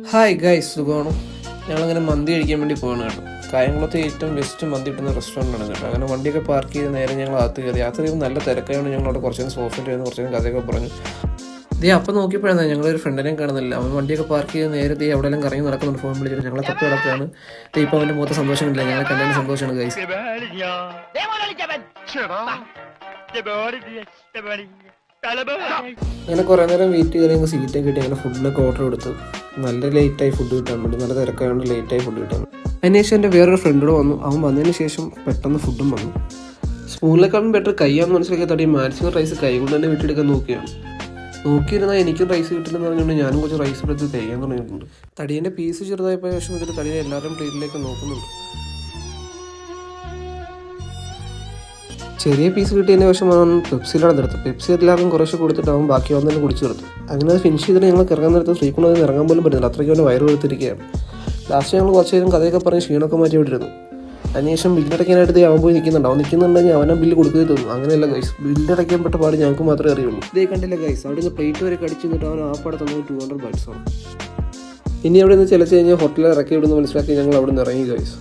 Hi guys, സുഖമാണോ? ഞങ്ങളങ്ങനെ മന്തി കഴിക്കാൻ വേണ്ടി പോകണം കേട്ടോ. കായംകുളത്തെ ഏറ്റവും ബെസ്റ്റ് മന്തി കിട്ടുന്ന റെസ്റ്റോറൻ്റാണ് കേട്ടോ. അങ്ങനെ വണ്ടിയൊക്കെ പാർക്ക് ചെയ്ത് നേരെ ഞങ്ങൾ അകത്ത് കയറി. അകത്ത് കയറി നല്ല തിരക്കായതുകൊണ്ട് ഞങ്ങൾ അവിടെ കുറച്ച് നേരം സോഫിറ്റ് ആയിരുന്നു, കുറച്ച് നേരം കഥയൊക്കെ പറഞ്ഞു. അപ്പം നോക്കിയപ്പോഴാണ് ഞങ്ങളൊരു ഫ്രണ്ടിനെയും കാണുന്നില്ല. അവൻ വണ്ടിയൊക്കെ പാർക്ക് ചെയ്ത് നേരെ എവിടെയെല്ലാം കറങ്ങി നടക്കുന്നുണ്ട്. ഫോൺ വിളിച്ചിട്ട് ഞങ്ങളെ തപ്പി കിടക്കുകയാണ്. ഇപ്പം അവൻ്റെ മൊത്തം സന്തോഷമില്ല, ഞങ്ങളെ കണ്ടതിന് സന്തോഷമാണ് ഗൈസ്. അങ്ങനെ കുറേ നേരം വെയിറ്റ് ചെയ്ത് കഴിയുമ്പോൾ സീറ്റൊക്കെ കിട്ടി. അങ്ങനെ ഫുഡിനൊക്കെ ഓർഡർ കൊടുത്തു. നല്ല ലേറ്റായി ഫുഡ് കിട്ടാൻ വേണ്ടി, നല്ല തിരക്കായതുകൊണ്ട് ലേറ്റായി ഫുഡ് കിട്ടാൻ. അതിനുശേഷം എൻ്റെ വേറൊരു ഫ്രണ്ടോട് വന്നു. അവൻ വന്നതിന് ശേഷം പെട്ടെന്ന് ഫുഡും വന്നു. സ്പൂണിലേക്കാളും ബെറ്റർ കൈയാന്ന് മനസ്സിലാക്കിയ തടി മാക്സിമം റൈസ് കൈ കൊണ്ട് തന്നെ വീട്ടിലെടുക്കാൻ നോക്കിയിരുന്നാൽ എനിക്കും റൈസ് കിട്ടില്ലെന്ന് പറഞ്ഞുകൊണ്ട് ഞാനും കുറച്ച് റൈസ് എടുത്ത് കഴിയാൻ തുടങ്ങിയിട്ടുണ്ട്. തടീൻ്റെ പീസ് ചെറുതായപ്പോൾ ശേഷം ഇതിൽ തടീനെ എല്ലാവരും പ്ലേറ്റിലേക്ക് നോക്കുന്നുണ്ട്. ചെറിയ പീസ് കിട്ടിയതിന് ശേഷം അവൻ പെപ്സിയിലാണ് നിർത്തും. പെപ്സി എല്ലാവർക്കും കുറച്ച് കൊടുത്തിട്ട് അവൻ ബാക്കി വന്നതിന് കുടിച്ച് നിർത്തും. അങ്ങനെ അത് ഫിനിഷ് ചെയ്തിട്ട് ഞങ്ങൾ ഇറങ്ങാൻ നേരത്ത് ശ്രീകുണതിന് ഇറങ്ങാൻ പോലും പറ്റുന്നില്ല, അത്രയ്ക്ക് അവൻ്റെ വയറ് കൊടുത്തിരിക്കുകയാണ്. ലാസ്റ്റ് ഞങ്ങൾ കുറച്ച് നേരം കഥയൊക്കെ പറഞ്ഞ് ക്ഷീണമൊക്കെ മാറ്റി വിട്ടിരുന്നു. അതിനുശേഷം ബില്ലടയ്ക്കാനായിട്ട് അവൻ പോയി നിൽക്കുന്നുണ്ട്. അവൻ നിൽക്കുന്നുണ്ടെങ്കിൽ അവനെ ബില്ല് കൊടുക്കുകയും തോന്നും. അങ്ങനെയല്ല ഗൈസ്, ബില്ലടയ്ക്കാൻ പെട്ട പാട് ഞങ്ങൾക്ക് മാത്രമേ അറിയുള്ളൂ. ഇതേ കണ്ടില്ല ഗൈസ്, അവിടെ നിന്ന് പ്ലേറ്റ് വരെ കടിച്ചു നിന്നിട്ട് അവൻ ആ പാടെ തന്നത് 200 ബൈറ്റ്സാണ്. ഇനി അവിടെ നിന്ന് ചിലച്ച് കഴിഞ്ഞാൽ ഹോട്ടലിൽ ഇറക്കി വിടുന്ന മനസ്സിലാക്കി ഞങ്ങൾ അവിടെ നിന്ന് ഇറങ്ങി ഗൈസ്.